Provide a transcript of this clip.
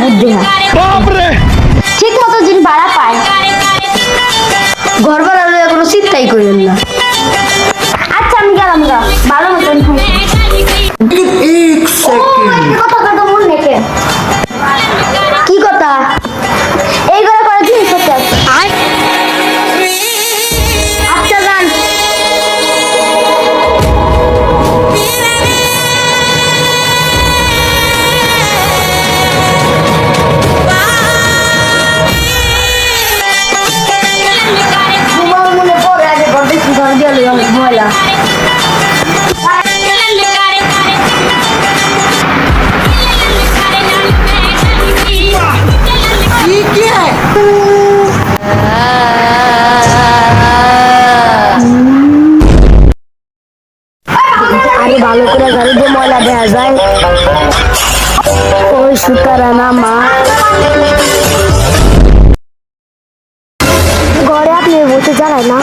বুদ্ধি হয় ঠিক মতো যিনি ভাড়া পায় ঘর ভাড়া লইয়া কোনো চিন্তাই করেন না। আচ্ছা আমি গেলাম গা, ভালো মতন কথা কথা মন নেকে কি কথা এই ঘরে করে জিনিস হচ্ছে আচ্ছা যান। মনে পড়ে আগে ঘর দেখি ঘর দিয়ে অনেক ময়লা আরে ভালো করে গাড়ি দিয়ে ময়লা দেওয়া যায় ওই সুতারা না মা ঘরে আপনি বসে জ্বালায় না